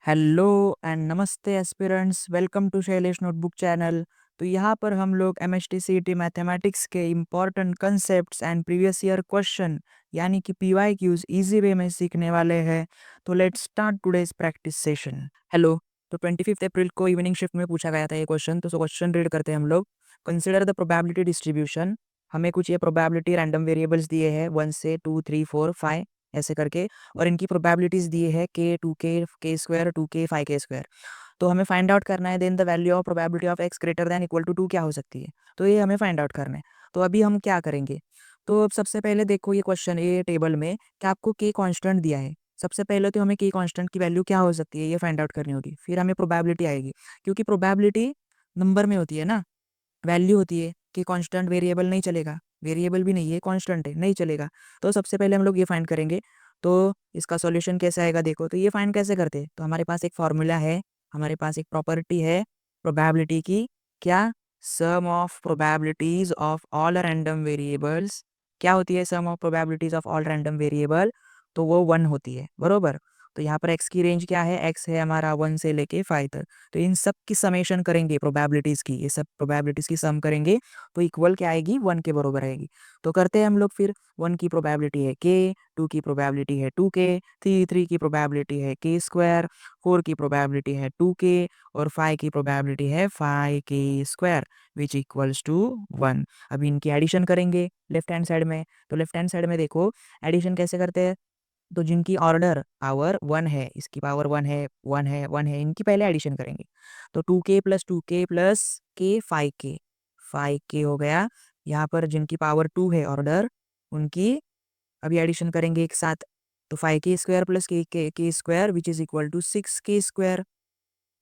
Hello and नमस्ते aspirants, welcome to Shailesh notebook channel. तो यहाँ पर हम लोग एमएसटीसीईटी मैथमेटिक्स के important concepts and previous year question यानी कि पीवाईक्यूज इजी वे में सीखने वाले हैं। तो let's start today's practice session. Hello. तो 25 अप्रैल को इवनिंग शिफ्ट में पूछा गया था ये क्वेश्चन। तो क्वेश्चन रीड करते हैं हम लोग। Consider the probability distribution. हमें कुछ ये प्रोबेबिलिटी रैंडम वेरिएबल्स दिए हैं 1 से 2 3 4 5 ऐसे करके, और इनकी प्रोबेबिलिटीज दी है के 2k के स्क्वायर 2k 5k स्क्वायर। तो हमें फाइंड आउट करना है then the value of probability of X greater than equal to 2 क्या हो सकती है। तो ये हमें फाइंड आउट करना है। तो अभी हम क्या करेंगे। तो अब सबसे पहले देखो ये क्वेश्चन ये टेबल में कि आपको के कांस्टेंट दिया है। सबसे पहले तो हमें के कांस्टेंट की वैल्यू क्या हो सकती है ये फाइंड आउट करनी होगी, फिर हमें प्रोबेबिलिटी आएगी, क्योंकि प्रोबेबिलिटी नंबर में होती है ना, वैल्यू होती है कि कांस्टेंट वेरिएबल नहीं चलेगा, वेरिएबल भी नहीं है कांस्टेंट है नहीं चलेगा। तो सबसे पहले हम लोग ये फाइंड करेंगे। तो इसका सॉल्यूशन कैसे आएगा देखो। तो ये फाइंड कैसे करते हैं, तो हमारे पास एक फॉर्मूला है, हमारे पास एक प्रॉपर्टी है प्रोबेबिलिटी की। क्या? Sum of probabilities of all random variables. क्या होती है sum of probabilities of all random variable? तो वो 1 होती है, बरोबर। तो यहाँ पर एक्स की रेंज क्या है, एक्स है हमारा 1 से लेके 5 तक। तो इन सब की समेशन करेंगे प्रोबेबिलिटीज की, ये सब प्रोबेबिलिटीज की सम करेंगे तो इक्वल क्या आएगी, 1 के बराबर आएगी। तो करते हैं हम लोग फिर। 1 की प्रोबेबिलिटी है के, 2 की प्रोबेबिलिटी है 2k, 3 की प्रोबेबिलिटी है के स्क्वायर, 4 की प्रोबेबिलिटी है 2k, और 5 की प्रोबेबिलिटी है 5k square which equals to 1। अभी इनकी एडिशन करेंगे लेफ्ट हैंड साइड में। तो लेफ्ट हैंड साइड में देखो एडिशन कैसे करते हैं। तो जिनकी ऑर्डर पावर 1 है, इसकी पावर 1 है 1 है 1 है, इनकी पहले एडिशन करेंगे। तो 2k प्लस 2k प्लस के 5k, 5k हो गया। यहाँ पर जिनकी पावर 2 है ऑर्डर, उनकी अभी एडिशन करेंगे एक साथ। तो 5k square plus K square which is equal to 6k square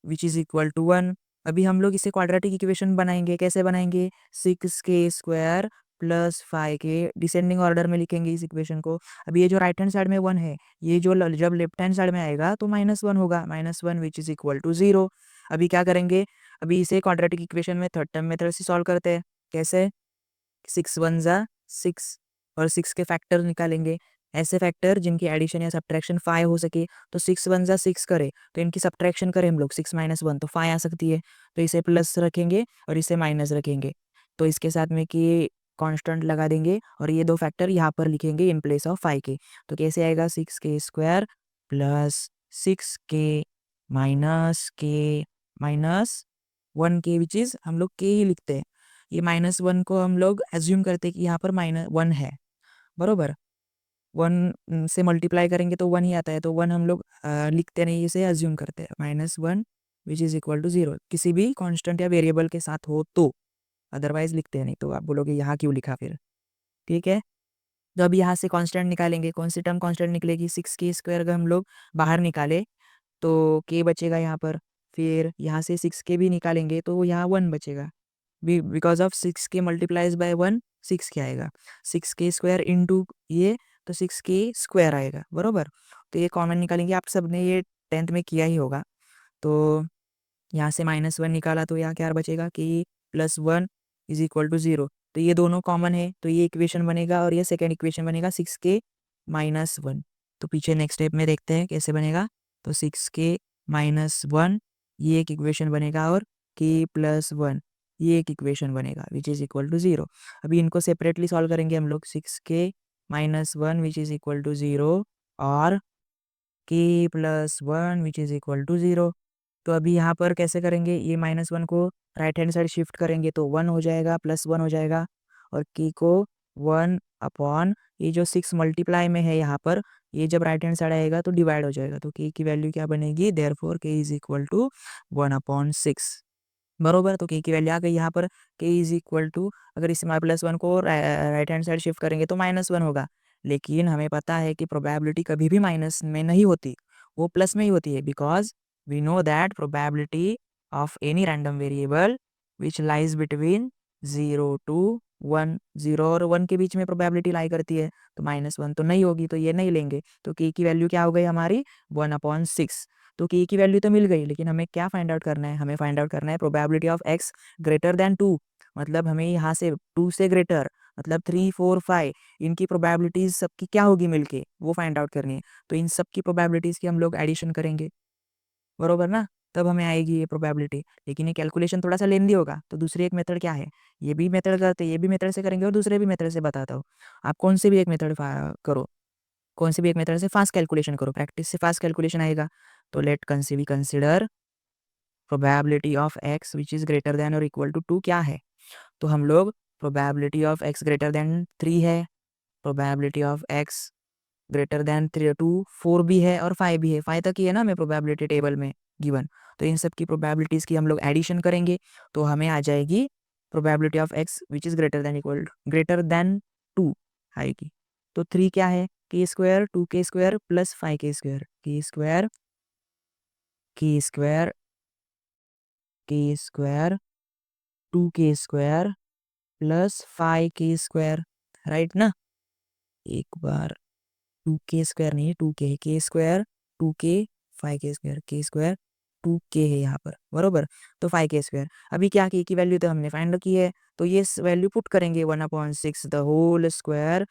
which is equal to 1। अभी हम लोग इसे क्वाड्रेटिक इक्वेशन बनाएंगे। कैसे बनाएंगे, 6k square plus 5k descending order में लिखेंगे इस इक्वेशन को। अभी ये जो राइट हैंड साइड में 1 है, ये जो जब लेफ्ट हैंड साइड में आएगा तो -1 होगा, -1 विच इज इक्वल टू 0। अभी क्या करेंगे, अभी इसे क्वाड्रेटिक इक्वेशन में थर्ड टर्म मेथड से सॉल्व करते हैं। कैसे, 6 1 जा 6, और 6 के फैक्टर निकालेंगे। ऐसे फैक्टर जिनकी एडिशन या सब्ट्रैक्शन 5 हो सके। तो 6 1 जा 6 करे तो इनकी सब्ट्रैक्शन करें हम लोग, 6 माइनस 1 तो 5 आ सकती है। तो इसे प्लस रखेंगे और इसे माइनस रखेंगे। तो इसके साथ में कि कांस्टेंट लगा देंगे और ये दो फैक्टर यहाँ पर लिखेंगे इन प्लेस ऑफ 5 के। तो कैसे आएगा, 6k square plus 6k minus 1k which is हम लोग के ही लिखते हैं। ये -1 को हम लोग एज्यूम करते हैं कि यहाँ पर -1 है, बरोबर। 1 से मल्टीप्लाई करेंगे तो 1 ही आता है, तो 1 हम लोग लिखते नहीं, इसे एज्यूम करते हैं। -1 विच इज इक्वल टू 0 किसी भी कांस्टेंट या वेरिएबल के साथ हो तो, अदरवाइज लिखते हैं नहीं। तो आप बोलोगे यहाँ क्यों लिखा फिर, ठीक है। तो अब यहाँ से कांस्टेंट निकालेंगे, कौन सी टर्म कांस्टेंट निकलेगी, 6k स्क्वायर का हम लोग बाहर निकाले तो k बचेगा यहाँ पर। फिर यहाँ से 6k भी निकालेंगे तो यहाँ 1 बचेगा, because of 6k multiplies bye 1 6k आएगा। 6k स्क्वायर इंटू ये, तो 6k स्क्वायर आएगा, बरोबर। तो ये कॉमन निकालेंगे, आप सबने ये 10th में किया ही होगा। तो यहाँ से -1 निकाला तो यहाँ क्या बचेगा कि +1 इज इक्वल टू 0। तो ये दोनों कॉमन है तो ये इक्वेशन बनेगा और ये सेकेंड इक्वेशन बनेगा 6k -1। तो पीछे नेक्स्ट स्टेप में देखते हैं कैसे बनेगा। तो 6k -1 ये एक इक्वेशन बनेगा और k +1 ये एक इक्वेशन बनेगा विच इज इक्वल टू 0। अभी इनको सेपरेटली सॉल्व करेंगे हम लोग, 6k -1 which is equal to 0 और k +1 which is equal to 0। तो अभी यहाँ पर कैसे करेंगे, ये -1 को राइट हैंड साइड शिफ्ट करेंगे तो 1 हो जाएगा, +1 हो जाएगा, और k को 1 अपॉन ये जो 6 मल्टीप्लाई में है यहाँ पर, ये जब राइट हैंड साइड आएगा तो डिवाइड हो जाएगा। तो k की वैल्यू क्या बनेगी, therefore k is equal to 1/6, बरोबर। तो k की वैल्यू आ गई यहाँ पर, k इज इक्वल टू, अगर इस +1 को राइट हैंड साइड शिफ्ट करेंगे तो -1 होगा। लेकिन हमें पता है कि प्रोबेबिलिटी कभी भी माइनस में नहीं होती, वो प्लस में ही होती है, because we know that probability of any random variable which lies between 0 to 1, 0 और 1 के बीच में प्रोबेबिलिटी लाई करती है। तो -1 तो नहीं होगी, तो ये नहीं लेंगे। तो k की वैल्यू क्या हो गई हमारी, 1/6। तो k की वैल्यू तो मिल गई, लेकिन हमें क्या फाइंड आउट करना है, हमें फाइंड आउट करना है probability of x greater than 2। मतलब हमें यहाँ से 2 से ग्रेटर, मतलब 3 4 5, इनकी प्रोबेबिलिटीज सबकी क्या होगी मिलके, वो फाइंड आउट करनी है। तो इन सब की प्रोबेबिलिटीज की हम लोग एडिशन करेंगे। बरोबर ना? तब हमें आएगी ये प्रोबेबिलिटी। लेकिन ये कैलकुलेशन थोड़ा सा लेंदी होगा, तो दूसरी एक मेथड क्या है, ये भी मेथड करते, ये भी मेथड से करेंगे और दूसरे भी मेथड से बताता हूँ। आप कौन से भी एक मेथड करो, कौन से भी एक मेथड से फास्ट कैलकुलेशन करो, प्रैक्टिस से फास्ट कैलकुलेशन आएगा। तो late consider probability of X which is greater then और इक्वल टू 2 क्या है। तो हम लोग probability of X greater then 3 है, probability of X greater then 2 4 भी है और 5 भी है। 5 तक ही है ना हमें प्रोबेबिलिटी टेबल में गिवन। तो इन सब की प्रोबेबिलिटीज की हम लोग एडिशन करेंगे, तो हमें आ जाएगी probability of X which is greater then 2 आएगी। तो 3 क्या है, के स्क्वायर 2k² प्लस 5k², के स्क्वायर के स्क्वायर के square 2k² plus 5k², right ना। एक बार 2k² नहीं है, 2k है, k² 2k 5k², k² 2k है यहाँ पर, बरोबर। तो 5k², अभी क्या की वैल्यू तो हमने फाइंड की है, तो ये वैल्यू पुट करेंगे 1/6 the whole square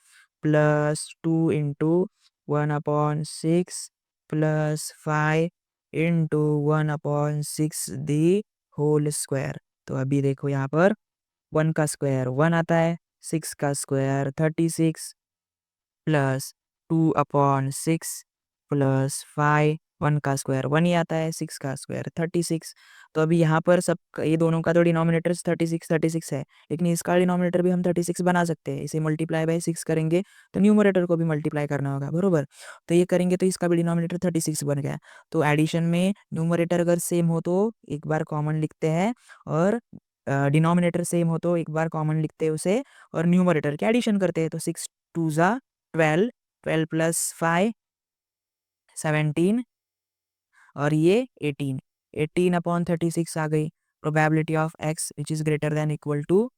plus 2 into 1/6 plus 5 into 1/6 the whole square. तो अभी देखो यहाँ पर 1 का स्क्वायर 1 आता है, 6 का स्क्वायर 36 प्लस 2/6 प्लस 5, 1 का स्क्वायर 1 ही आता है, 6 का स्क्वायर 36। तो अभी यहाँ पर सब ये दोनों का तो डिनोमिनेटर 36 है, लेकिन इसका डिनोमिनेटर भी हम 36 बना सकते हैं। इसे मल्टीप्लाई बाय 6 करेंगे तो न्यूमरेटर को भी मल्टीप्लाई करना होगा, बरोबर। तो ये करेंगे तो इसका भी डिनोमिनेटर 36 बन गया। तो एडिशन में न्यूमरेटर अगर सेम हो तो एक बार कॉमन लिखते हैं, और डिनोमिनेटर सेम हो तो एक बार कॉमन लिखते हैं उसे, और न्यूमरेटर के एडिशन करते हैं। तो 6 2 जा 12, 12 प्लस 5 17 और ये 18, 18/36 आ गई probability of X which is greater than equal to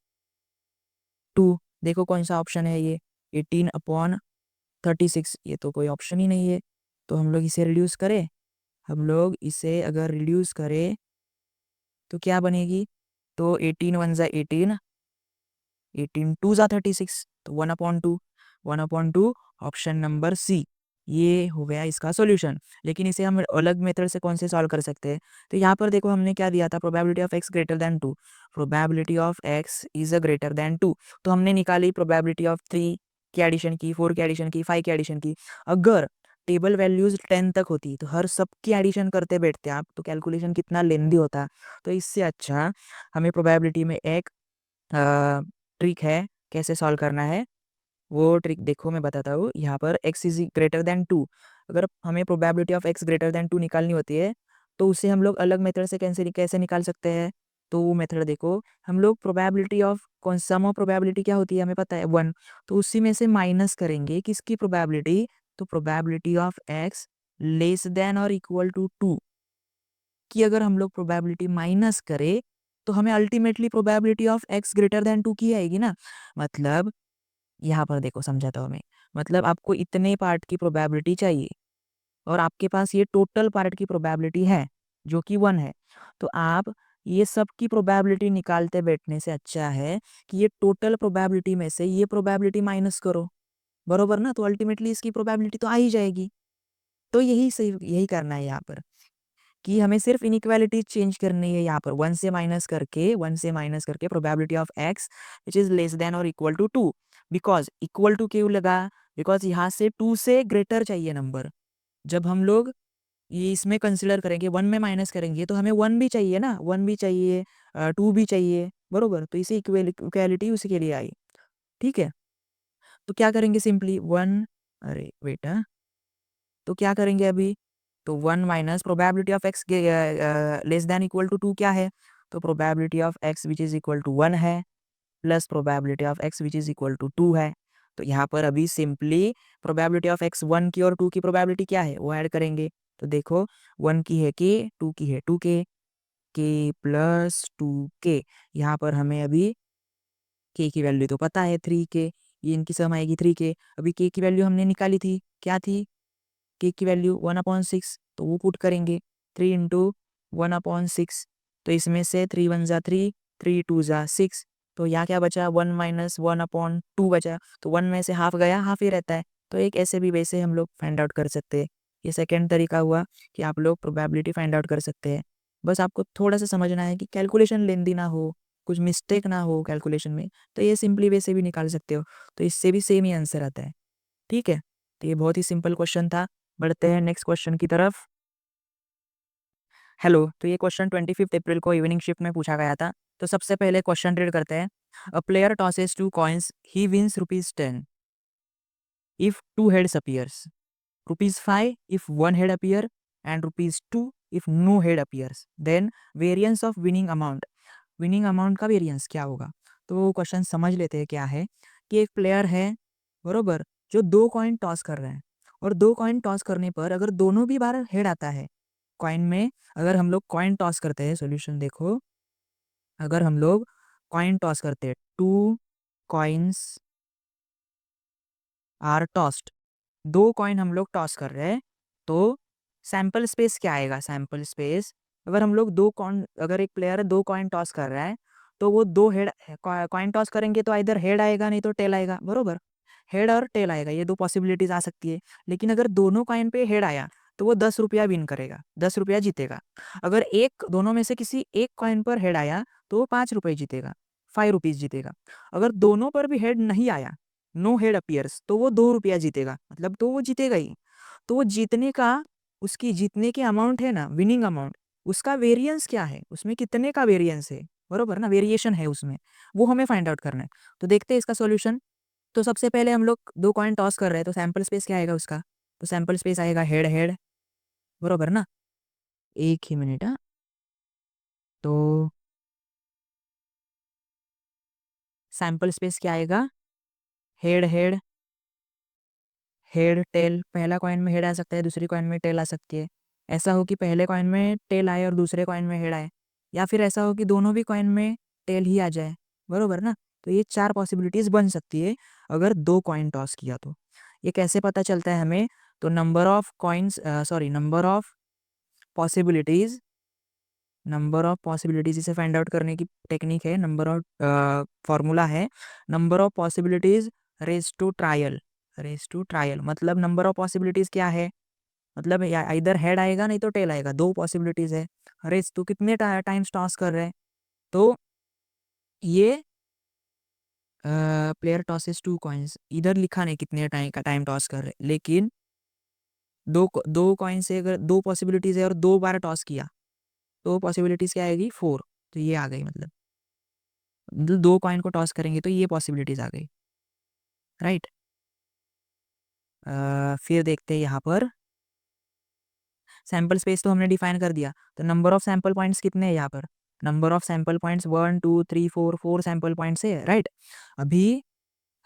2। देखो कौन सा ऑप्शन है ये, 18/36, ये तो कोई ऑप्शन ही नहीं है। तो हम लोग इसे रिड्यूस करें, हम लोग इसे अगर रिड्यूस करें तो क्या बनेगी, तो 18 1 जा 18, 18 2 जा 36, तो 1/2, 1/2 ऑप्शन नंबर सी, ये हो गया इसका सॉल्यूशन। लेकिन इसे हम अलग मेथड से कौन से सॉल्व कर सकते हैं, तो यहाँ पर देखो हमने क्या दिया था, probability of X greater then 2, probability of X is a greater than 2। तो हमने निकाली प्रोबेबिलिटी ऑफ 3 की एडिशन की, 4 की एडिशन की, 5 की एडिशन की। अगर टेबल वैल्यूज 10 तक होती तो हर सब की एडिशन करते बैठते आप, तो कैलकुलेशन कितना लेंदी होता। तो इससे अच्छा हमें प्रोबेबिलिटी में एक ट्रिक है कैसे सॉल्व करना है, वो ट्रिक देखो मैं बताता हूँ। यहाँ पर x इज ग्रेटर देन 2, अगर हमें probability of x greater than 2 निकालनी होती है, तो उसे हम लोग अलग मेथड से कैसे कैसे निकाल सकते हैं। तो वो मेथड देखो, हम लोग प्रोबेबिलिटी ऑफ कौन सम ऑफ प्रोबेबिलिटी क्या होती है हमें पता है 1, तो उसी में से माइनस करेंगे किसकी प्रोबेबिलिटी, तो probability of x less than और इक्वल टू 2 की अगर हम लोग प्रोबेबिलिटी माइनस करें, तो हमें ultimately probability of x greater than 2 की आएगी ना। मतलब यहाँ पर देखो समझाता हूँ मैं, मतलब आपको इतने पार्ट की प्रोबेबिलिटी चाहिए और आपके पास ये टोटल पार्ट की प्रोबेबिलिटी है जो कि 1 है। तो आप ये सब की प्रोबेबिलिटी निकालते बैठने से अच्छा है कि ये टोटल प्रोबेबिलिटी में से ये प्रोबेबिलिटी माइनस करो, बरोबर ना। तो अल्टीमेटली इसकी प्रोबेबिलिटी तो आ ही जाएगी। तो यही सही, यही करना है यहाँ पर, कि हमें सिर्फ इनइक्वालिटी चेंज करनी है। यहाँ पर 1 से माइनस करके, 1 से माइनस करके probability of x which is less than और equal to 2। Because equal to क्यों लगा, बिकॉज यहाँ से 2 से ग्रेटर चाहिए नंबर। जब हम लोग ये इसमें कंसिडर करेंगे, 1 में माइनस करेंगे, तो हमें 1 भी चाहिए ना, 1 भी चाहिए, 2 भी चाहिए, बरोबर। तो इसे इक्वालिटी उसी के लिए आई, ठीक है। तो क्या करेंगे, सिंपली 1, अरे बेटा, तो क्या करेंगे अभी, तो 1 minus probability of X less than equal to 2 क्या है, तो probability of X which is equal to 1 है, plus probability of X which is equal to 2 है। तो यहाँ पर अभी सिंपली प्रोबेबिलिटी ऑफ एक्स 1 की और 2 की प्रोबेबिलिटी क्या है वो ऐड करेंगे। तो देखो 1 की है के, 2 की है 2k, के प्लस 2k। यहाँ पर हमें अभी के की वैल्यू तो पता है 3k, ये इनकी सम आएगी 3k। अभी के की वैल्यू हमने निकाली थी, क्या थी, के की वैल्यू 1/6, तो वो पुट करेंगे 3 इंटू 1/6। तो इसमें से 3 1 जा 3, 3 2 जा 6, तो यहाँ क्या बचा, 1 माइनस 1/2 बचा। तो 1 में से हाफ गया, हाफ ही रहता है। तो एक ऐसे भी वैसे हम लोग फाइंड आउट कर सकते हैं ये सेकेंड तरीका हुआ कि आप लोग प्रोबेबिलिटी फाइंड आउट कर सकते हैं। बस आपको थोड़ा सा समझना है कि कैलकुलेशन लेंदी ना हो, कुछ मिस्टेक ना हो कैलकुलेशन में, तो ये सिंपली वैसे भी निकाल सकते हो। तो इससे भी सेम ही आंसर आता है। ठीक है, तो ये बहुत ही सिंपल क्वेश्चन था। बढ़ते हैं नेक्स्ट क्वेश्चन की तरफ। हेलो, तो ये क्वेश्चन 25 अप्रैल को इवनिंग शिफ्ट में पूछा गया था। तो सबसे पहले क्वेश्चन रीड करते हैं। A player tosses 2 coins, he wins ₹10 if 2 heads appears, ₹5 if 1 head appear, and ₹2 if no head appears. Then variance of winning amount का वेरियंस क्या होगा? तो क्वेश्चन समझ लेते हैं क्या है कि एक प्लेयर है, बरोबर, जो 2 कॉइन टॉस कर रहे हैं, और 2 कॉइन टॉस करने पर अगर दोनों भी बार हेड आता है कॉइन में, अगर हम लोग कॉइन टॉस करते हैं, सॉल्यूशन देखो, अगर हम लोग कॉइन टॉस करते हैं, 2 कॉइन्स आर टॉस्ड, 2 कॉइन हम लोग टॉस कर रहे हैं, तो सैंपल स्पेस क्या आएगा? सैंपल स्पेस, अगर हम लोग अगर एक प्लेयर 2 कॉइन टॉस कर रहा है, तो वो 2 हेड कॉइन टॉस करेंगे, तो इधर हेड आएगा नहीं तो टेल आएगा, बरोबर। हेड और टेल आएगा, ये 2 पॉसिबिलिटीज आ सकती है। लेकिन अगर दोनों कॉइन पे हेड आया तो वो 10 रुपया विन करेगा, 10 रुपया जीतेगा। अगर एक दोनों में से किसी एक कॉइन पर हेड आया तो वो 5 रुपये जीतेगा, 5 रुपीज जीतेगा। अगर दोनों पर भी हेड नहीं आया, नो हेड अपीयर्स, तो वो 2 रुपया जीतेगा, मतलब तो वो जीतेगा ही। तो वो जीतने का, उसकी जीतने की अमाउंट है ना, विनिंग अमाउंट, उसका वेरिएंस क्या है, उसमें कितने का वेरिएंस है, बरोबर ना, वेरिएशन है उसमें, वो हमें फाइंड आउट करना है। तो देखते हैं इसका सॉल्यूशन। तो सबसे पहले हम लोग 2 कॉइन टॉस कर रहे हैं, तो सैंपल स्पेस क्या आएगा उसका? तो सैंपल स्पेस आएगा हेड हेड, बरोबर ना। एक ही मिनट, हाँ। तो सैंपल स्पेस क्या आएगा? हेड हेड, हेड टेल, पहला कॉइन में हेड आ सकता है, दूसरी कॉइन में टेल आ सकती है। ऐसा हो कि पहले कॉइन में टेल आए और दूसरे कॉइन में हेड आए, या फिर ऐसा हो कि दोनों भी कॉइन में टेल ही आ जाए, बरोबर ना। तो ये 4 पॉसिबिलिटीज बन सकती है अगर 2 कॉइन टॉस किया तो। ये कैसे पता चलता है हमें? तो नंबर ऑफ पॉसिबिलिटीज, इसे फाइंड आउट करने की टेक्निक है, फॉर्मूला है number of possibilities raise to trial. मतलब नंबर ऑफ पॉसिबिलिटीज क्या है? मतलब या इधर हेड आएगा नहीं तो टेल आएगा, 2 पॉसिबिलिटीज है। रेस तो कितने टाइम्स टॉस कर रहे हैं, तो ये प्लेयर टॉसेस 2 कॉइन्स, इधर लिखा नहीं कितने टाइम टॉस कर रहे, लेकिन दो कॉइन से अगर 2 पॉसिबिलिटीज है और 2 बार टॉस किया, तो पॉसिबिलिटीज क्या आएगी? 4। तो ये आ गई, मतलब 2 कॉइन को टॉस करेंगे तो ये पॉसिबिलिटीज आ गई, राइट। फिर देखते हैं यहाँ पर सैंपल स्पेस तो हमने डिफाइन कर दिया। तो नंबर ऑफ सैंपल पॉइंट्स कितने हैं यहाँ पर? Number of sample points 1 2 3 4 sample points है, राइट। अभी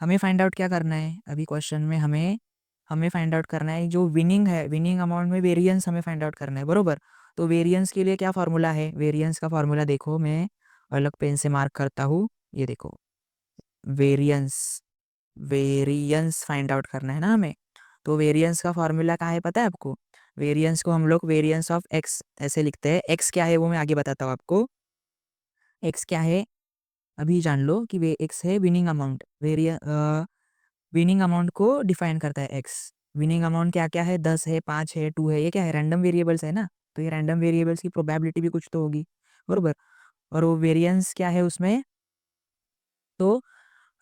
हमें फाइंड आउट क्या करना है? अभी क्वेश्चन में हमें हमें फाइंड आउट करना है जो विनिंग है, विनिंग अमाउंट में वेरिएंस हमें फाइंड आउट करना है, बरोबर। तो वेरिएंस के लिए क्या फार्मूला है? वेरिएंस का फार्मूला देखो, मैं अलग पेन से मार्क करता हूँ, ये देखो, वेरिएंस वेरिएंस फाइंड आउट करना है ना हमें। तो वेरिएंस का फॉर्मूला क्या है पता है आपको? वेरिएंस को हम लोग वेरिएंस ऑफ एक्स ऐसे लिखते हैं। एक्स क्या है वो मैं आगे बताता हूँ आपको। एक्स क्या है अभी जान लो कि वे एक्स है विनिंग अमाउंट। विनिंग अमाउंट को डिफाइन करता है एक्स। विनिंग अमाउंट क्या क्या है? 10 है, 5 है, 2 है, ये क्या है? रैंडम वेरिएबल्स है ना। तो ये रैंडम वेरिएबल्स की प्रोबेबिलिटी भी कुछ तो होगी, बरोबर। और वो वेरिएंस क्या है उसमें? तो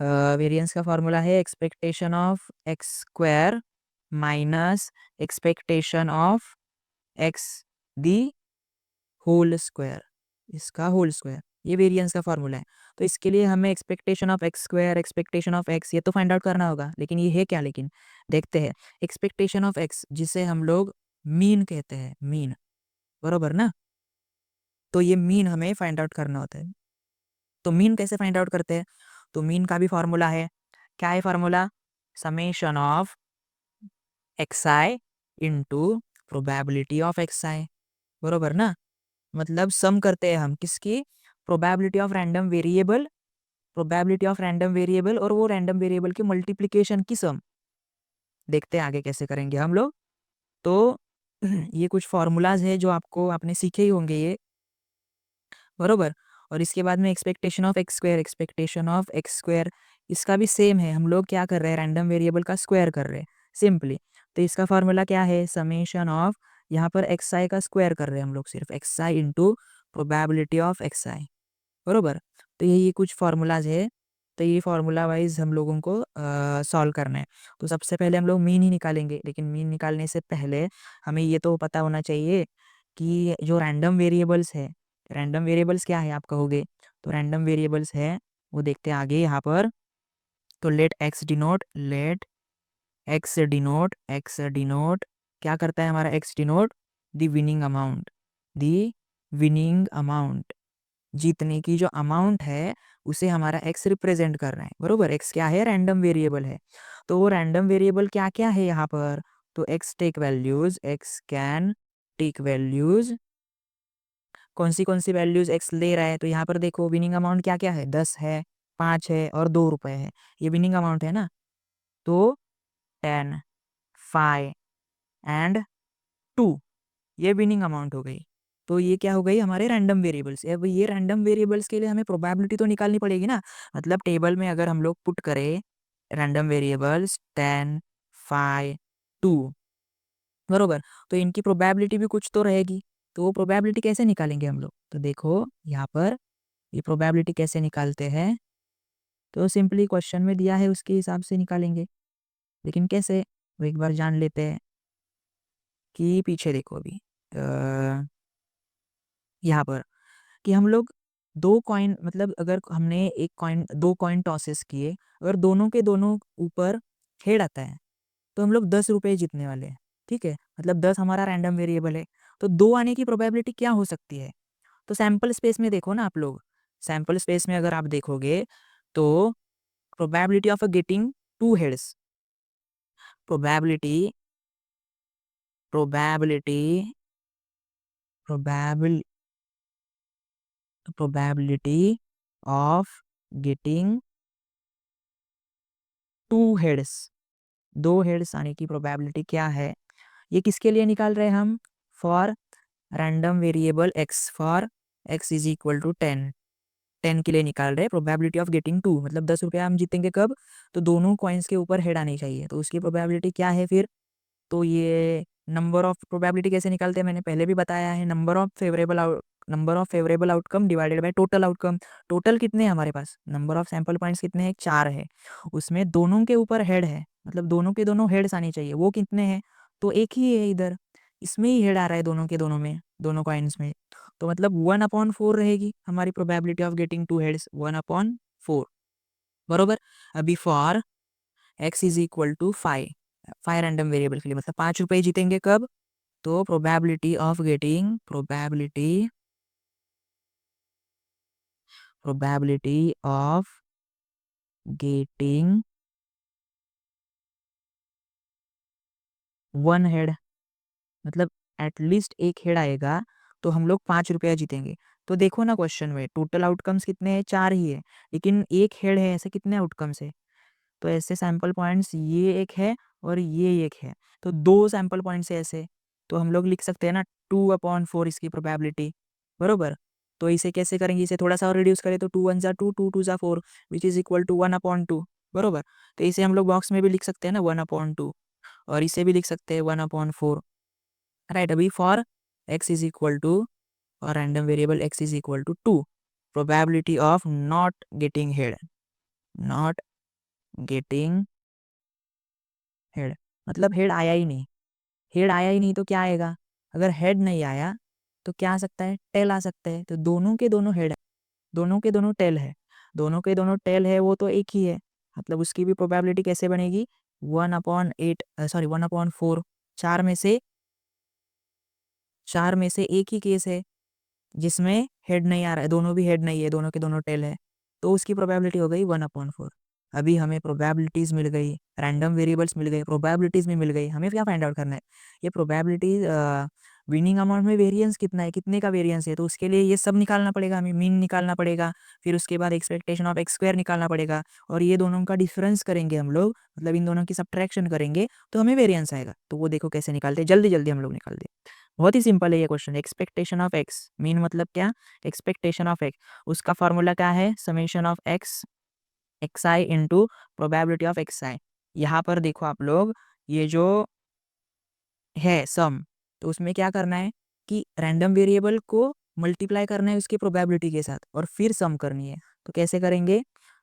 वेरिएंस का फॉर्मूला है expectation of X square minus expectation of X the whole square, इसका होल स्क्वायर, ये वेरिएंस का फॉर्मूला है। तो इसके लिए हमें expectation of X square, expectation of X, ये तो फाइंड आउट करना होगा, लेकिन ये है क्या? लेकिन देखते हैं। एक्सपेक्टेशन ऑफ एक्स, जिसे हम लोग मीन कहते हैं, मीन, बरोबर ना। तो ये मीन हमें फाइंड आउट करना होता है। तो मीन कैसे फाइंड आउट करते हैं? तो मीन का भी फॉर्मूला है, क्या है formula? Summation of x i into probability of x i, बरोबर ना। मतलब सम करते हैं हम किसकी? प्रोबेबिलिटी ऑफ रैंडम वेरिएबल, और वो रैंडम वेरिएबल की मल्टीप्लिकेशन की सम। देखते हैं आगे कैसे करेंगे हम लोग। तो ये कुछ फॉर्मूलाज है जो आपने सीखे ही होंगे ये, बरोबर। और इसके बाद में एक्सपेक्टेशन ऑफ एक्स स्क्वायर, इसका भी सेम है। हम लोग क्या कर रहे हैं? रैंडम वेरिएबल का स्क्वायर कर रहे हैं, सिंपली। तो इसका फॉर्मूला क्या है, समेशन ऑफ, यहाँ पर एक्स आई का स्क्वायर कर रहे हैं हम लोग, सिर्फ x i into probability of x i, बरोबर। तो ये कुछ फार्मूलाज है, तो ये फार्मूला वाइज हम लोगों को सॉल्व करना है। तो सबसे पहले हम लोग मीन ही निकालेंगे, लेकिन मीन निकालने से पहले हमें ये तो पता होना चाहिए कि जो रैंडम वेरिएबल्स है, रैंडम वेरिएबल्स क्या है आप कहोगे, तो रैंडम वेरिएबल्स है वो देखते हैं आगे यहाँ पर। तो लेट एक्स डिनोट क्या करता है हमारा x denote, the winning amount, the winning amount, जीतने की जो अमाउंट है उसे हमारा एक्स रिप्रेजेंट कर रहा है, बरोबर। एक्स क्या है, रैंडम वेरिएबल है। तो वो रैंडम वेरिएबल क्या क्या है यहाँ पर, तो X take values, X can take values, कौन सी वैल्यूज एक्स ले रहा है, तो यहाँ पर देखो विनिंग अमाउंट क्या क्या है, 10 है, 5 है और 2 रुपए है, ये विनिंग अमाउंट है ना। तो 10, 5 एंड 2, ये विनिंग अमाउंट हो गई। तो ये क्या हो गई, हमारे रैंडम वेरिएबल्स। अब ये रैंडम वेरिएबल्स के लिए हमें प्रोबेबिलिटी तो निकालनी पड़ेगी ना, मतलब टेबल में अगर हम लोग पुट करें रैंडम वेरिएबल्स 10, 5, 2, बरोबर, तो इनकी प्रोबेबिलिटी भी कुछ तो रहेगी। तो वो प्रोबेबिलिटी कैसे निकालेंगे हम लोग, तो देखो यहाँ पर ये प्रोबेबिलिटी कैसे निकालते हैं, तो सिंपली क्वेश्चन में दिया है उसके हिसाब से निकालेंगे, लेकिन कैसे वो एक बार जान लेते हैं। कि पीछे देखो अभी यहाँ पर कि हम लोग दो कॉइन, मतलब अगर हमने एक कॉइन, दो कॉइन टॉसेस किए, अगर दोनों के दोनों ऊपर हेड आता है तो हम लोग 10 रुपये जीतने वाले हैं, ठीक है, मतलब 10 हमारा रैंडम वेरिएबल है। तो 2 आने की प्रोबेबिलिटी क्या हो सकती है, तो सैंपल स्पेस में देखो ना आप लोग, सैंपल स्पेस में अगर आप देखोगे तो probability of getting 2 heads, probability probability probable probability of getting 2 heads, 2 heads आने की प्रोबेबिलिटी क्या है, ये किसके लिए निकाल रहे हैं हम, for random variable X, for x is equal to 10, 10 के लिए निकाल रहे हैं प्रोबेबिलिटी ऑफ गेटिंग 2, मतलब 10 रुपया हम जीतेंगे कब, तो दोनों कॉइन्स के ऊपर हेड आनी चाहिए, तो उसकी प्रोबेबिलिटी क्या है फिर, तो ये नंबर ऑफ प्रोबेबिलिटी कैसे निकालते हैं मैंने पहले भी बताया है, number of favourable outcome divided by total outcome. Total कितने हैं हमारे पास, नंबर ऑफ सैंपल पॉइंट्स कितने हैं, 4 है, उसमें दोनों के ऊपर हेड है, मतलब दोनों के दोनों हेड्स आने चाहिए, वो कितने हैं, तो एक ही है इधर, इसमें ही हेड आ रहा है दोनों के दोनों में, दोनों कॉइन्स में, तो मतलब 1/4 रहेगी हमारी प्रोबेबिलिटी ऑफ गेटिंग 2 हेड्स, 1/4, बरोबर। अभी for x is equal to 5, 5 random variable के लिए, मतलब 5 रुपये जीतेंगे कब, तो प्रोबेबिलिटी ऑफ गेटिंग 1 हेड, मतलब एटलीस्ट एक हेड आएगा तो हम लोग 5 रुपया जीतेंगे। तो देखो ना क्वेश्चन में टोटल आउटकम्स कितने हैं, 4 ही है, लेकिन एक हेड है, ऐसे कितने आउटकम्स है, तो ऐसे सैंपल पॉइंट्स ये एक है और ये एक है, तो 2 सैंपल पॉइंट्स है ऐसे, तो हम लोग लिख सकते हैं ना 2/4 इसकी प्रोबेबिलिटी, बरोबर। तो इसे कैसे करेंगे, इसे थोड़ा सा और रिड्यूस करें तो 2 1 जा 2, 2 2 जा 4, विच इज इक्वल टू 1/2, बरोबर। तो इसे हम लोग बॉक्स में भी लिख सकते हैं ना 1/2, और इसे भी लिख सकते हैं 1/4, राइट। अभी for x is equal to, और random variable x is equal to 2, probability of not getting head, not getting head, मतलब हेड आया ही नहीं, हेड आया ही नहीं तो क्या आएगा, अगर हेड नहीं आया तो क्या आ सकता है, टेल आ सकता है, तो दोनों के दोनों हेड है, दोनों के दोनों टेल है, दोनों के दोनों टेल है वो तो एक ही है, मतलब उसकी भी प्रोबेबिलिटी कैसे बनेगी, 1/8, सॉरी 1/4, चार में से चार में से एक ही केस है जिसमें हेड नहीं आ रहा है, दोनों भी हेड नहीं है, दोनों के दोनों टेल है, तो उसकी प्रोबेबिलिटी हो गई 1/4। अभी हमें प्रोबेबिलिटीज मिल गई, रैंडम वेरिएबल्स मिल गए, प्रोबेबिलिटीज भी मिल गई, हमें क्या फाइंड आउट करना है, ये प्रोबेबिलिटीज विनिंग अमाउंट में वेरिएंस कितना है, कितने का वेरिएंस है, तो उसके लिए ये सब निकालना पड़ेगा, हमें मीन निकालना पड़ेगा, फिर उसके बाद एक्सपेक्टेशन ऑफ एक्स स्क्वायर निकालना पड़ेगा, और ये दोनों का डिफरेंस करेंगे हम लोग, मतलब इन दोनों की सब्ट्रैक्शन करेंगे तो हमें वेरिएंस आएगा, तो वो देखो कैसे निकालते हैं, जल्दी जल्दी हम लोग निकाल दे। बहुत ही सिंपल है ये question, expectation of x, mean मतलब क्या, एक्सपेक्टेशन ऑफ एक्स, उसका फॉर्मूला क्या है, summation of x x i into probability of x i. यहाँ पर देखो आप लोग, ये जो है सम, तो उसमें क्या करना है कि रैंडम वेरिएबल को मल्टीप्लाई करना है उसकी प्रोबेबिलिटी के साथ और फिर सम करनी है। तो कैसे करेंगे,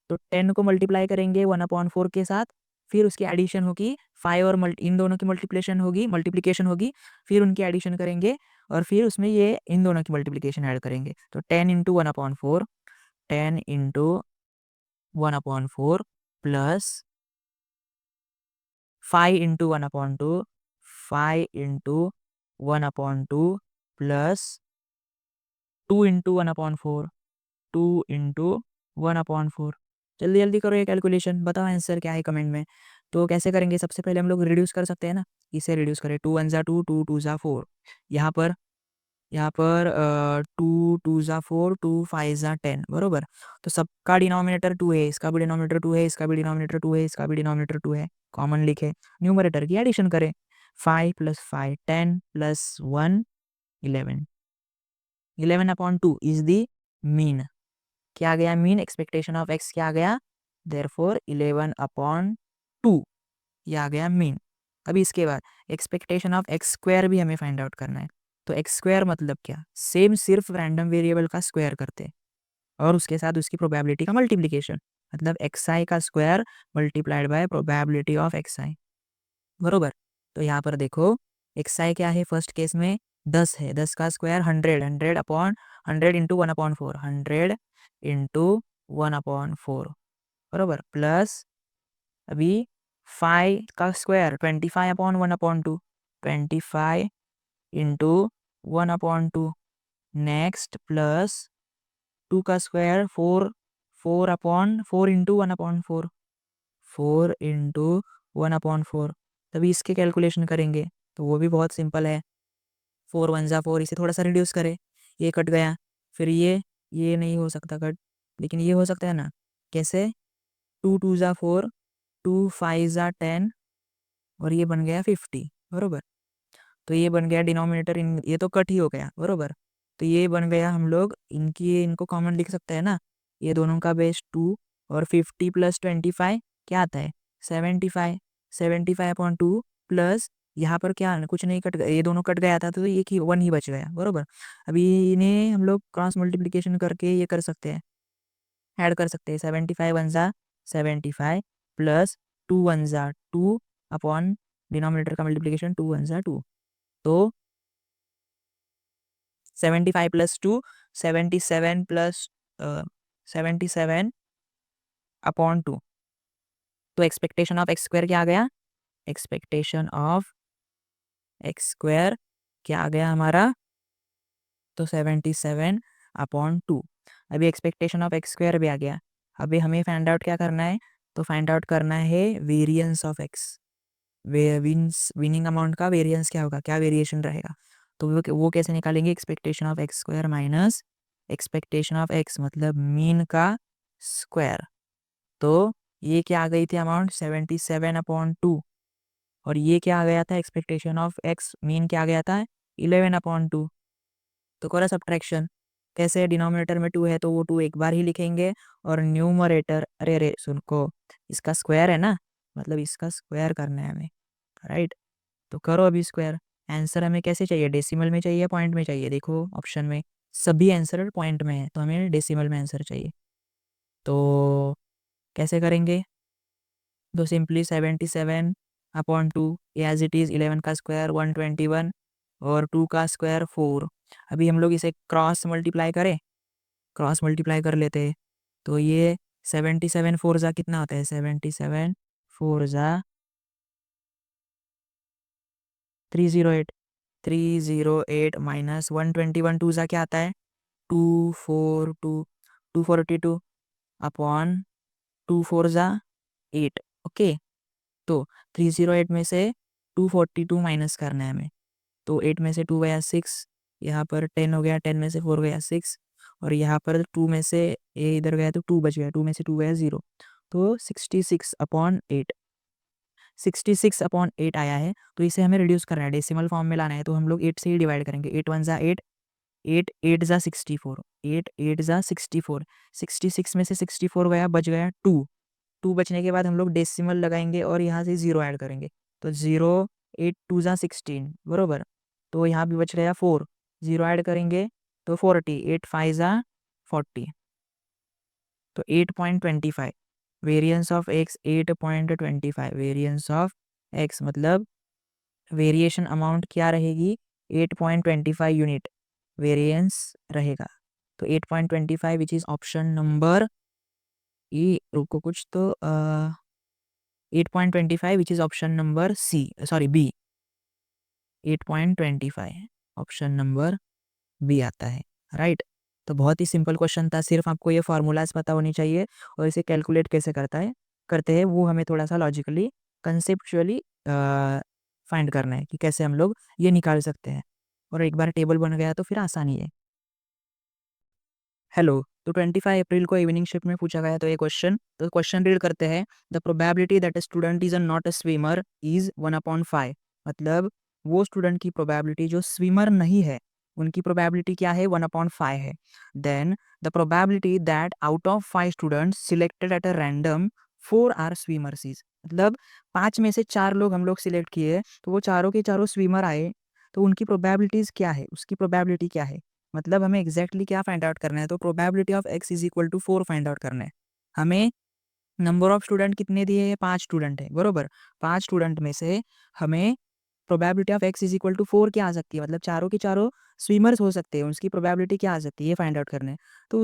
तो 10 को मल्टीप्लाई करेंगे 1/4 के साथ, फिर उसकी एडिशन होगी 5 और इन दोनों की मल्टीप्लिकेशन होगी, फिर उनकी एडिशन करेंगे और फिर उसमें ये इन दोनों की मल्टीप्लिकेशन ऐड करेंगे। तो 10 into 1/4, 10 into 1/4 plus 5 into 1/2, 5 into 1/2 plus 2 into 1/4, 2 into 1/4। जल्दी जल्दी करो ये कैलकुलेशन, बताओ आंसर क्या है कमेंट में। तो कैसे करेंगे, सबसे पहले हम लोग रिड्यूस कर सकते हैं ना, इसे रिड्यूस करें, 2 1 ज़ा 2, 2 2 ज़ा 4, यहाँ पर 2 2 ज़ा 4, 2 5 ज़ा 10 बरोबर। तो सबका डिनोमिनेटर 2 है, इसका भी डिनोमिनेटर 2 है, इसका भी डिनोमिनेटर 2 है, इसका भी डिनोमिनेटर 2 है, कॉमन लिखे, न्यूमरेटर की एडिशन करें, 5 + 5 10 + 1 11, 11/2 इज द मीन। क्या आ गया मीन, एक्सपेक्टेशन ऑफ एक्स क्या आ गया, देयरफॉर 11/2 ये आ गया मीन। अभी इसके बाद एक्सपेक्टेशन ऑफ एक्स स्क्वायर भी हमें फाइंड आउट करना है। तो एक्स स्क्वायर मतलब क्या, सेम सिर्फ रैंडम वेरिएबल का स्क्वायर करते हैं और उसके साथ उसकी प्रोबेबिलिटी का मल्टीप्लिकेशन, मतलब एक्स आई का square multiplied by probability of x i बरोबर। तो यहाँ पर देखो एक्स आई क्या है, फर्स्ट केस में 10 है, 10 का स्क्वायर 100, 100 इंटू 1/4, 100 इंटू 1/4 बरोबर, प्लस अभी 5 का स्क्वायर 25/1/2, 25 इंटू 1/2 नेक्स्ट, प्लस 2 का स्क्वायर 4, 4/4 इंटू 1/4, 4 इंटू 1/4। तभी इसके कैलकुलेशन करेंगे तो वो भी बहुत सिंपल है, 4 1 ज़ा 4, इसे थोड़ा सा रिड्यूस करें, ये कट गया, फिर ये नहीं हो सकता कट, लेकिन ये हो सकता है ना, कैसे, 2 2 ज़ा 4, 2 5 ज़ा 10 और ये बन गया 50 बरोबर। तो ये बन गया डिनोमिनेटर, इन ये तो कट ही हो गया बरोबर। तो ये बन गया, हम लोग इनको कॉमन लिख सकते हैं ना, ये दोनों का बेस 2 और 50 + 25 क्या आता है 75, 75/2 प्लस यहाँ पर क्या कुछ नहीं कट गया, ये दोनों कट गया था तो ये 1 ही बच गया बरोबर। अभी इन्हें हम लोग क्रॉस मल्टीप्लिकेशन करके ये कर सकते हैं, ऐड कर सकते हैं, 75 1 ज़ा 75 प्लस 2 1 ज़ा 2 अपॉन डिनोमिनेटर का मल्टीप्लिकेशन 2 1 ज़ा 2, तो 75 + 2 77 प्लस 77/2। तो एक्सपेक्टेशन ऑफ एक्स स्क्वायर क्या आ गया, एक्सपेक्टेशन ऑफ एक्स स्क्वायर क्या आ गया हमारा, तो 77/2। अभी एक्सपेक्टेशन ऑफ एक्स स्क्वायर भी आ गया, अभी हमें फाइंड आउट क्या करना है, तो फाइंड आउट करना है variance of x, winning amount का वेरिएंस क्या होगा, क्या वेरिएशन रहेगा। तो वो कैसे निकालेंगे, expectation of X square minus expectation of X मतलब मीन का स्क्वायर। तो ये क्या आ गई थी अमाउंट 77/2 और ये क्या आ गया था, एक्सपेक्टेशन ऑफ एक्स मीन क्या आ गया था 11/2। तो करो सब्ट्रैक्शन, कैसे, डिनोमिनेटर में 2 है तो वो 2 एक बार ही लिखेंगे और न्यूमरेटर, अरे सुनको, इसका स्क्वायर है ना, मतलब इसका स्क्वायर करना है हमें, राइट। तो करो अभी स्क्वायर, आंसर हमें कैसे चाहिए, डेसिमल में चाहिए, पॉइंट में चाहिए, देखो ऑप्शन में सभी आंसर पॉइंट में है तो हमें डेसिमल में आंसर चाहिए। तो कैसे करेंगे, तो सिंपली 77/2 एज इट इज़, 11 का स्क्वायर 121 और 2 का स्क्वायर 4। अभी हम लोग इसे क्रॉस मल्टीप्लाई करें, क्रॉस मल्टीप्लाई कर लेते हैं, तो ये 77 4 ज़ा कितना होता है, 77 4 ज़ा 308, 308 माइनस 121 2 ज़ा क्या आता है 242, 242 अपॉन 2 4 ज़ा 8, ओके। तो 308 में से 242 माइनस करना है हमें, तो 8 में से 2 गया 6, यहाँ पर 10 हो गया, 10 में से 4 गया 6 और यहाँ पर 2 में से ये इधर गया तो 2 बच गया, 2 में से 2 गया 0, तो 66/8, 66/8 आया है। तो इसे हमें रिड्यूस करना है, डेसिमल फॉर्म में लाना है, तो हम लोग 8 से ही डिवाइड करेंगे, 8 1 ज़ा 8, 8 8 ज़ा 64, 8 8 ज़ा 64, 66 में से 64 गया, बच गया 2, 2 बचने के बाद हम लोग डेसिमल लगाएंगे और यहाँ से 0 ऐड करेंगे, तो 0 8 2 जा 16 बरोबर। तो यहाँ भी बच गया 4, 0 ऐड करेंगे तो 40, 8 5 जा 40, तो 8.25 variance of X 8.25 variance of X मतलब वेरिएशन अमाउंट क्या रहेगी 8.25 यूनिट वेरिएंस रहेगा। तो 8.25 which is option number E, रुको कुछ तो 8.25 which is option number C, sorry B, 8.25 option number B आता है, राइट। तो बहुत ही सिंपल क्वेश्चन था, सिर्फ आपको ये फार्मूलाज पता होनी चाहिए और इसे कैलकुलेट कैसे करते हैं वो हमें थोड़ा सा लॉजिकली कंसेप्चुअली फाइंड करना है कि कैसे हम लोग ये निकाल सकते हैं, और एक बार टेबल बन गया तो फिर आसानी है। हेलो, तो 25 अप्रैल को इवनिंग शिफ्ट में पूछा गया तो ये क्वेश्चन, तो क्वेश्चन रीड करते हैं। The probability that a student is not a swimmer is 1/5, मतलब वो स्टूडेंट की प्रोबेबिलिटी जो स्विमर नहीं है उनकी प्रोबेबिलिटी क्या है 1/5 है। Then the probability that out of 5 students selected at a random 4 are swimmers is, मतलब 5 में से 4 लोग हम लोग सिलेक्ट किए तो वो चारों के चारों स्विमर आए, तो उनकी प्रोबेबिलिटीज क्या है, उसकी प्रोबेबिलिटी क्या है, मतलब हमें एग्जैक्टली क्या फाइंड आउट करना है, तो probability of X is equal to 4 find out करना है हमें। नंबर ऑफ स्टूडेंट कितने दिए हैं, 5 स्टूडेंट है बरोबर। 5 स्टूडेंट में से हमें probability of X is equal to 4 क्या आ सकती है, मतलब चारों के चारों स्विमर्स हो सकते हैं, उसकी प्रोबेबिलिटी क्या आ सकती है ये फाइंड आउट करना है। तो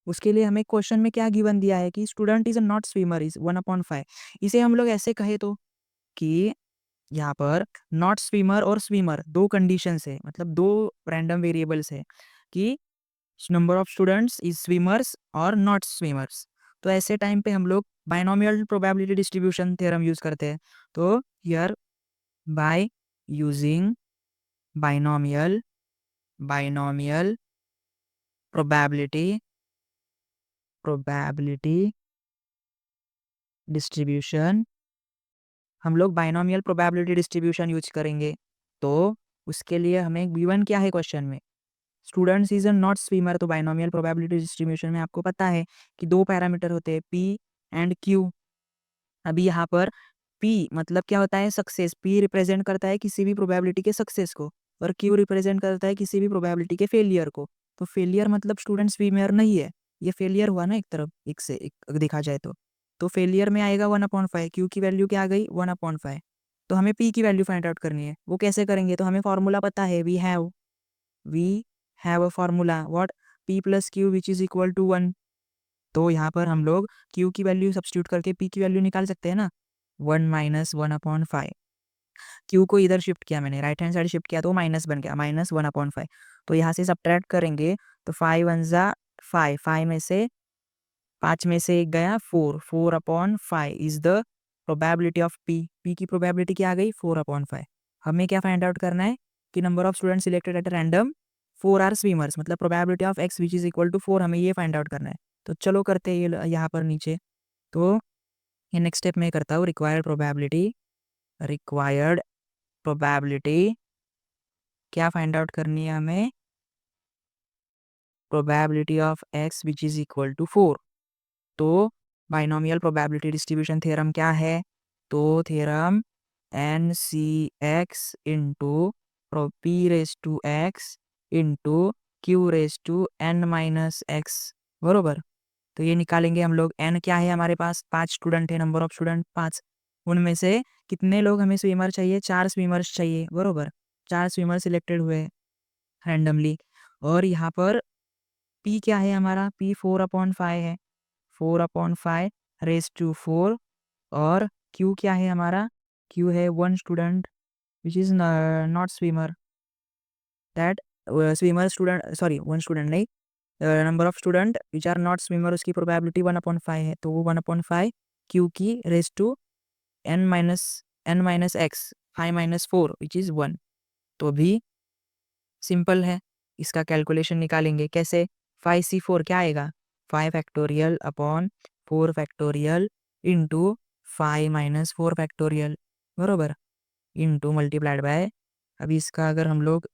उसके लिए हमें क्वेश्चन में क्या गिवन दिया है कि student is not swimmer is 1/5, इसे हम लोग ऐसे कहे तो कि यहाँ पर नॉट स्विमर और स्विमर दो कंडीशंस है, मतलब दो रैंडम वेरिएबल्स है कि number of students is swimmers और नॉट स्विमर्स। तो ऐसे टाइम पे हम लोग binomial probability distribution theorem use करते हैं। तो here by using binomial binomial probability probability distribution हम लोग बाइनोमियल प्रोबेबिलिटी डिस्ट्रीब्यूशन यूज करेंगे। तो उसके लिए हमें गिवन क्या है क्वेश्चन में, स्टूडेंट्स इज नॉट स्विमर, तो बाइनोमियल प्रोबेबिलिटी डिस्ट्रीब्यूशन में आपको पता है कि दो पैरामीटर होते हैं पी एंड क्यू। अभी यहाँ पर पी मतलब क्या होता है, सक्सेस, पी रिप्रेजेंट करता है किसी भी प्रोबेबिलिटी के सक्सेस को और क्यू रिप्रेजेंट करता है किसी भी प्रोबेबिलिटी के फेलियर को। तो फेलियर मतलब स्टूडेंट स्विमर नहीं है, ये फेलियर हुआ ना एक तरफ, एक से एक देखा जाए तो फेलियर में आएगा 1/5, क्यू की वैल्यू क्या आ गई 1/5। तो हमें पी की वैल्यू फाइंड आउट करनी है, वो कैसे करेंगे, तो हमें फॉर्मूला पता है, we have a formula what, p plus Q which is equal to 1। तो यहाँ पर हम लोग q की वैल्यू सब्स्टिट्यूट करके p की वैल्यू निकाल सकते हैं ना, 1 माइनस 1/5। q को इधर शिफ्ट किया मैंने, राइट हैंड साइड शिफ्ट किया तो माइनस बन गया, -1/5। तो यहाँ से सब्ट्रैक्ट करेंगे तो 5 1 जा 5, 5 में से 5 में से एक गया 4, 4/5 is the probability of p की प्रोबेबिलिटी क्या आ गई 4/5। हमें क्या फाइंड आउट करना है कि number of student selected at random 4 are swimmers, मतलब probability of x which is equal to 4, हमें ये फाइंड आउट करना है। तो चलो करते हैं ये यहाँ पर नीचे। तो ये नेक्स्ट स्टेप में करता हूँ, रिक्वायर्ड प्रोबेबिलिटी क्या फाइंड आउट करनी है हमें, probability of x which is equal to 4। तो बाइनोमियल प्रोबेबिलिटी डिस्ट्रीब्यूशन थ्योरम क्या है, तो theorem N C X into P raise to X into Q raise to N minus X बरोबर। तो ये निकालेंगे हम लोग, एन क्या है हमारे पास 5 स्टूडेंट है, नंबर ऑफ स्टूडेंट 5, उनमें से कितने लोग हमें स्विमर चाहिए, 4 स्विमर्स चाहिए बरोबर, 4 स्विमर सिलेक्टेड हुए रैंडमली। और यहाँ पर पी क्या है हमारा, पी 4/5 है, 4/5 रेस टू 4। और क्यू क्या है हमारा, क्यू है 1 student which is not swimmer, that swimmer student, sorry 1 student नहीं, number of student which are not swimmer उसकी प्रोबेबिलिटी 1/5 है, तो वो 1/5 क्यू की raise to n minus x 5 - 4 which is 1। तो भी सिंपल है, इसका कैलकुलेशन निकालेंगे कैसे, 5c4 क्या आएगा 5 factorial upon 4 factorial into 5 - 4 factorial बरोबर, इंटू मल्टीप्लाइड बाय, अभी इसका अगर हम लोग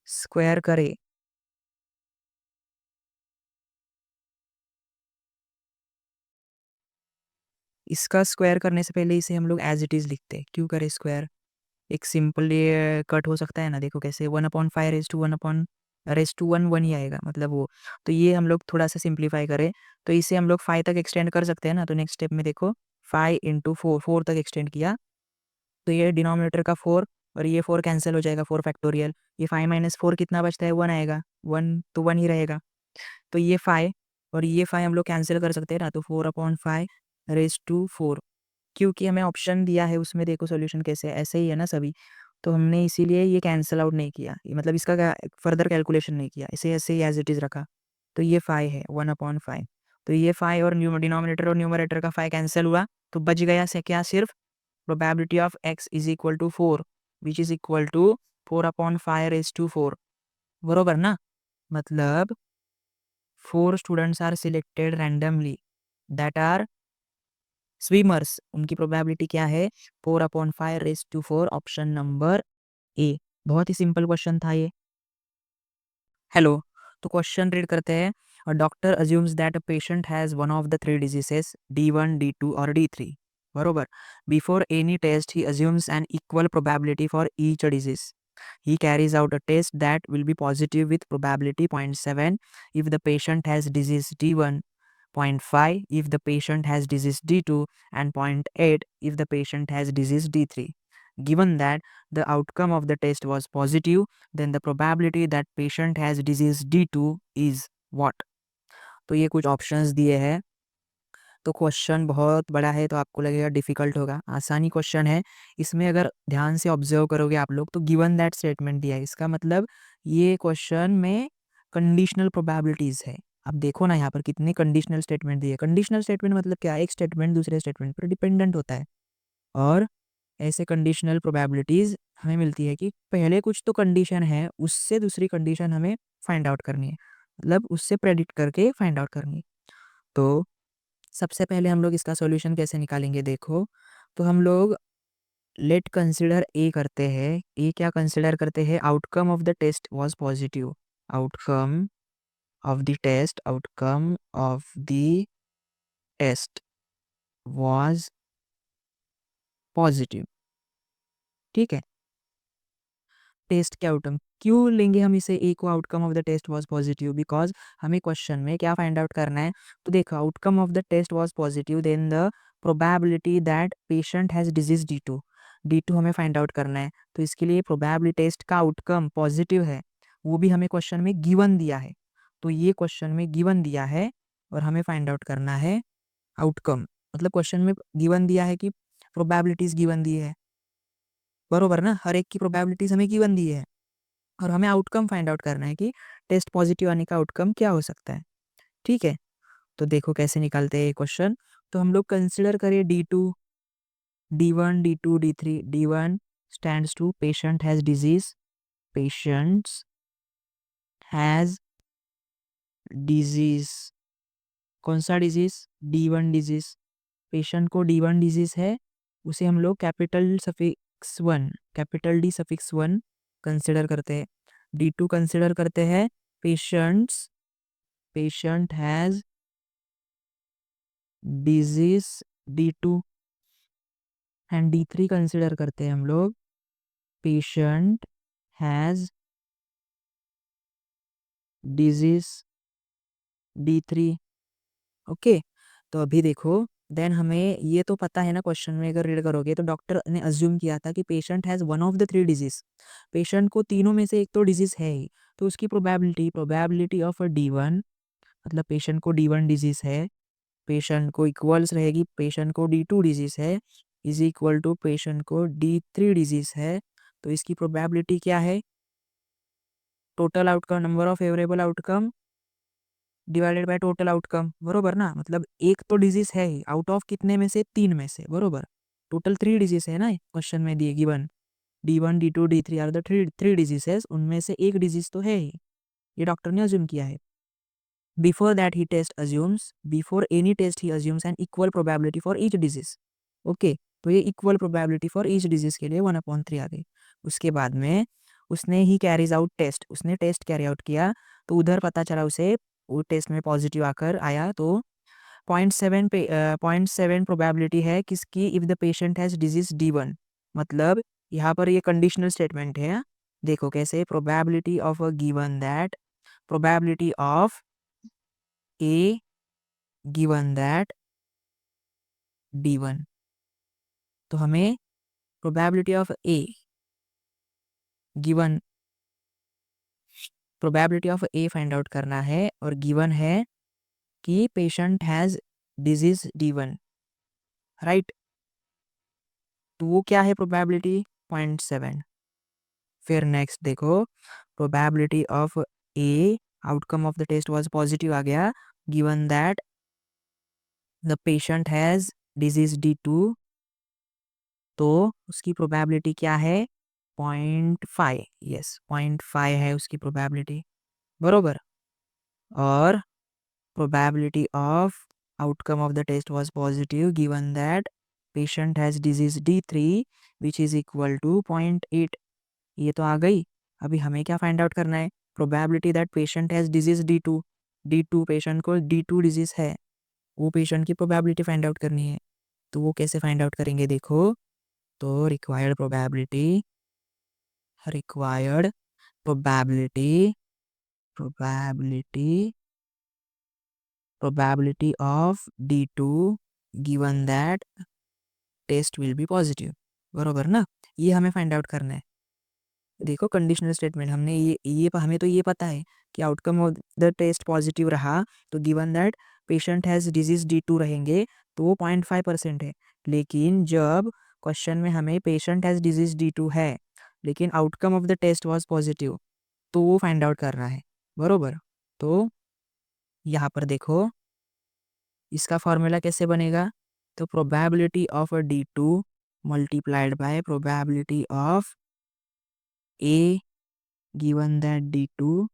स्क्वायर करें इसका स्क्वायर करने से पहले इसे हम लोग एज इट इज़ लिखते हैं। क्यों करें स्क्वायर? एक सिंपल ये कट हो सकता है ना, देखो कैसे 1/5 रेज़ टू 1 1 ही आएगा, मतलब वो। तो ये हम लोग थोड़ा सा सिंप्लीफाई करें तो इसे हम लोग 5 तक एक्सटेंड कर सकते हैं ना। तो नेक्स्ट स्टेप में देखो 5 इंटू 4, 4 तक एक्सटेंड किया तो ये डिनोमिनेटर का 4 और ये 4 कैंसिल हो जाएगा, 4 फैक्टोरियल। ये 5 माइनस 4 कितना बचता है? 1 आएगा, 1 तो 1 ही रहेगा। तो ये 5 और ये 5 हम लोग कैंसिल कर सकते हैं ना, तो 4/5 रेज़ टू 4। क्योंकि हमें ऑप्शन दिया है उसमें, देखो सॉल्यूशन कैसे है, ऐसे ही है ना सभी। तो हमने इसीलिए ये कैंसल आउट नहीं किया, ये मतलब इसका फर्दर कैलकुलेशन नहीं किया, इसे ऐसे ही एज इट इज़ रखा। तो ये 5 है 1/5। तो ये 5 और डिनोमिनेटर और न्यूमरेटर का 5 कैंसिल हुआ तो बच गया से क्या? सिर्फ probability of x is equal to 4 which is equal to 4/5 raise to 4, बरोबर ना। मतलब 4 students are selected randomly that are swimmers, उनकी प्रोबेबिलिटी क्या है? 4/5 raise to 4, option number A. बहुत ही सिंपल क्वेश्चन था ये। हेलो, तो क्वेश्चन रीड करते हैं। A doctor assumes that a patient has one of the three diseases D1, D2 और D3, बरोबर। Before any test he assumes an equal probability for each disease. He carries out a test that will be positive with probability 0.7 if the patient has disease D1, 0.5 if the patient has disease D2, and 0.8 if the patient has disease D3. Given that the outcome of the test was positive, then the probability that patient has disease D2 is what? तो ये कुछ options दिए हैं। तो question बहुत बड़ा है तो आपको लगेगा डिफिकल्ट होगा, आसानी क्वेश्चन है। इसमें अगर ध्यान से ऑब्जर्व करोगे आप लोग तो गिवन दैट स्टेटमेंट दिया है, इसका मतलब ये क्वेश्चन में कंडीशनल प्रोबेबिलिटीज है। अब देखो ना यहाँ पर कितने कंडीशनल स्टेटमेंट दिए। कंडीशनल स्टेटमेंट मतलब क्या? एक स्टेटमेंट दूसरे स्टेटमेंट पर डिपेंडेंट होता है और ऐसे कंडीशनल प्रोबेबिलिटीज हमें मिलती है कि पहले कुछ तो कंडीशन है उससे दूसरी कंडीशन हमें फाइंड आउट करनी है, मतलब उससे प्रेडिक्ट करके फाइंड आउट करनी है। तो सबसे पहले हम लोग इसका सॉल्यूशन कैसे निकालेंगे देखो। तो हम लोग लेट कंसिडर ए करते हैं। ए क्या कंसिडर करते हैं? Outcome of the test was positive. Outcome of the test, outcome of the test was positive. ठीक है, टेस्ट के आउटकम क्यों लेंगे हम इसे ए को? Outcome of the test was positive because हमें क्वेश्चन में क्या फाइंड आउट करना है। तो देखो outcome of the test was positive then the probability that patient has disease D2, D2 हमें फाइंड आउट करना है। तो इसके लिए प्रोबेबिलिटी टेस्ट का आउटकम पॉजिटिव है, वो भी हमें क्वेश्चन में गिवन दिया है। तो ये क्वेश्चन में गिवन दिया है और हमें फाइंड आउट करना है आउटकम। मतलब क्वेश्चन में गिवन दिया है कि प्रोबेबिलिटीज गिवन दी है, बरोबर ना। हर एक की प्रोबेबिलिटीज हमें गिवन दी है और हमें आउटकम फाइंड आउट करना है कि टेस्ट पॉजिटिव आने का आउटकम क्या हो सकता है। ठीक है, तो देखो कैसे निकालते हैं ये क्वेश्चन। तो हम लोग कंसिडर करें D2, D1, D2, D3। D1 stands to patient has disease, patients has disease। कौन सा डिजीज? D1 disease. पेशेंट को D1 डिजीज है, उसे हम लोग कैपिटल D सफिक्स 1 कंसिडर करते हैं। D2 कंसिडर करते हैं patient has disease D2 and D3 consider करते हैं हम लोग patient has disease D3। Okay, तो अभी देखो देन हमें ये तो पता है ना, क्वेश्चन में अगर रीड करोगे तो डॉक्टर ने अज्यूम किया था कि patient has one of the three disease. Patient को तीनों में से एक तो डिजीज है ही, तो उसकी प्रोबेबिलिटी ऑफ D1, मतलब पेशेंट को D1 डिजीज है, पेशेंट को इक्वल्स रहेगी पेशेंट को D2 डिजीज है, इज इक्वल टू पेशेंट को D3 डिजीज है। तो इसकी प्रोबेबिलिटी क्या है? Total outcome, number of favourable outcome divided by total outcome, बरोबर ना। मतलब एक तो डिजीज है ही, आउट ऑफ कितने में से? 3 में से, बरोबर। टोटल 3 डिजीज है ना क्वेश्चन में दिए given. D1, D2, D3 are the three diseases, उनमें से एक डिजीज तो है ही, ये डॉक्टर ने अज्यूम किया है। Before that he test assumes, before any test he assumes an equal probability for each disease. Okay, तो ये equal probability for each disease के लिए 1/3 आ गई। उसके बाद में उसने ही कैरीज आउट टेस्ट, उसने टेस्ट कैरी आउट किया तो उधर पता चला उसे, वो टेस्ट में पॉजिटिव आकर आया तो 0.7 पे 0.7 प्रोबेबिलिटी है किसकी, if the patient has disease D1। मतलब यहाँ पर ये कंडीशनल स्टेटमेंट है। देखो कैसे, probability of a given that, probability of A given that D1। तो हमें probability of A given, probability of A find out करना है और गिवन है कि patient has disease D1, right. तो वो क्या है प्रोबेबिलिटी, 0.7। फिर नेक्स्ट देखो, probability of a outcome of the test was positive आ गया, given that the patient has disease D2। तो उसकी प्रोबेबिलिटी क्या है, 0.5। यस, 0.5 है उसकी प्रोबेबिलिटी, बरोबर। और probability of outcome of the test was positive given that patient has disease D3 which is equal to 0.8। ये तो आ गई। अभी हमें क्या फाइंड आउट करना है, probability that patient has disease D2। D2 patient को D2 डिजीज है, वो पेशेंट की प्रोबेबिलिटी फाइंड आउट करनी है। तो वो कैसे फाइंड आउट करेंगे, देखो। तो required probability probability probability probability of D2 given that test will be positive, बरोबर ना। ये हमें फाइंड आउट करना है। देखो कंडीशनल स्टेटमेंट हमने ये हमें तो ये पता है कि outcome of the test positive रहा तो given that patient has disease D2 रहेंगे, तो वो 0.5% है। लेकिन जब क्वेश्चन में हमें पेशेंट हैज डिजीज D2 है लेकिन outcome of the test was positive, तो वो फाइंड आउट करना है, बरोबर। तो यहाँ पर देखो इसका फॉर्मूला कैसे बनेगा, तो probability of a D2 multiplied by probability of A given that D2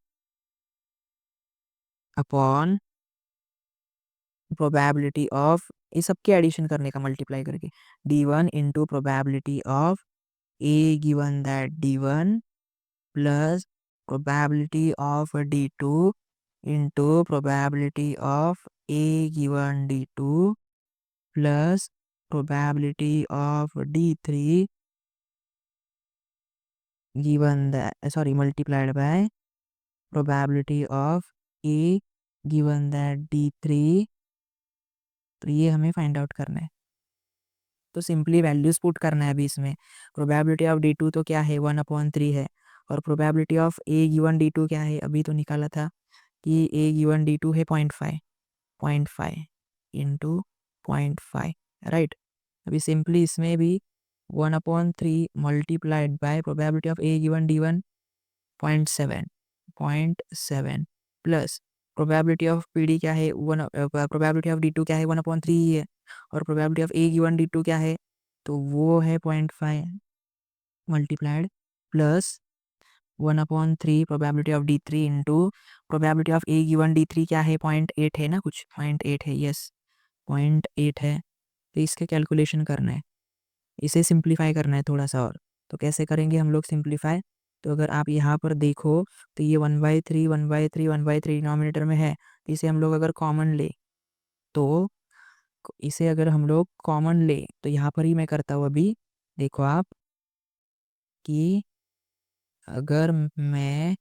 upon probability of, ये सबके एडिशन करने का मल्टीप्लाई करके, D1 into probability of A given that D1 plus probability of D2 into probability of A given D2 plus probability of D3 given that, sorry, multiplied by probability of A given that D3। तो ये हमें find out करना है। तो simply values put करना है अभी इसमें। प्रोबेबिलिटी ऑफ D2 तो क्या है, 1/3 है। और probability of A given D2 क्या है, अभी तो निकाला था कि A गिवन D2 है 0.5 इंटू 0.5, राइट। अभी सिंपली इसमें भी 1/3 multiplied by probability of A given D1 0.7 plus probability of PD क्या है, प्रोबेबिलिटी ऑफ D2 क्या है, 1/3 ही है। और probability of A given D2 क्या है, तो वो है 0.5 multiplied plus 1/3 probability of D3 into probability of A given D3 क्या है, 0.8 है ना, कुछ 0.8 है, यस 0.8 है। तो इसके कैलकुलेशन करना है, इसे सिंप्लीफाई करना है थोड़ा सा और। तो कैसे करेंगे हम लोग सिंप्लीफाई, तो अगर आप यहाँ पर देखो तो ये 1/3 1/3 1/3 डिनोमिनेटर में है। इसे हम लोग अगर कॉमन ले तो इसे अगर हम लोग कॉमन ले तो यहाँ पर ही मैं करता हूँ अभी। देखो आप कि अगर मैं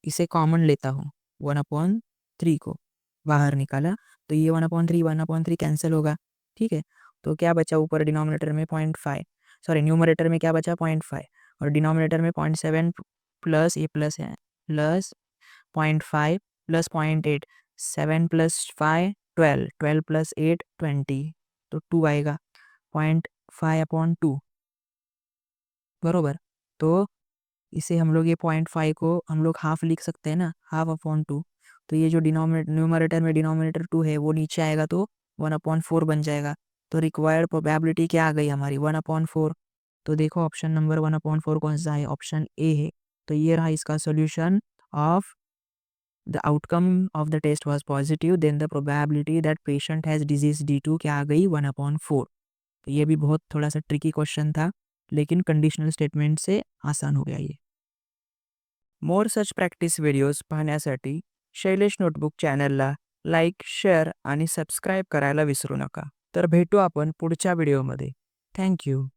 इसे कॉमन लेता हूँ 1/3 को बाहर निकाला, तो ये 1/3 कैंसिल होगा, ठीक है। तो क्या बचा ऊपर डिनोमिनेटर में 0.5, सॉरी न्यूमरेटर में क्या बचा 0.5 और डिनोमिनेटर में 0.7 प्लस ये प्लस है प्लस 0.5 प्लस 0.8, 7 प्लस 5 12, 12 प्लस 8 20, तो 2 आएगा, 0.5/2, बरोबर। तो इसे हम लोग ये 0.5 को हम लोग हाफ लिख सकते हैं ना, 1/2। तो ये जो न्यूमरेटर में डिनोमिनेटर 2 है वो नीचे आएगा तो 1/4 बन जाएगा। तो रिक्वायर्ड प्रोबेबिलिटी क्या आ गई हमारी, 1/4। तो देखो ऑप्शन नंबर 1/4 कौन सा है, ऑप्शन ए है। तो ये रहा इसका solution of the outcome of the test was positive then the probability that patient has disease D2 क्या आ गई, 1/4। तो ये भी बहुत थोड़ा सा ट्रिकी क्वेश्चन था, लेकिन कंडीशनल स्टेटमेंट से आसान हो गया ये। मोर सच प्रॅक्टिस व्हिडिओज पाहण्यासाठी शैलेश नोटबुक चॅनलला लाईक, शेअर आणि सबस्क्राईब करायला विसरू नका. तर भेटू आपण पुढच्या व्हिडिओमध्ये. Thank you.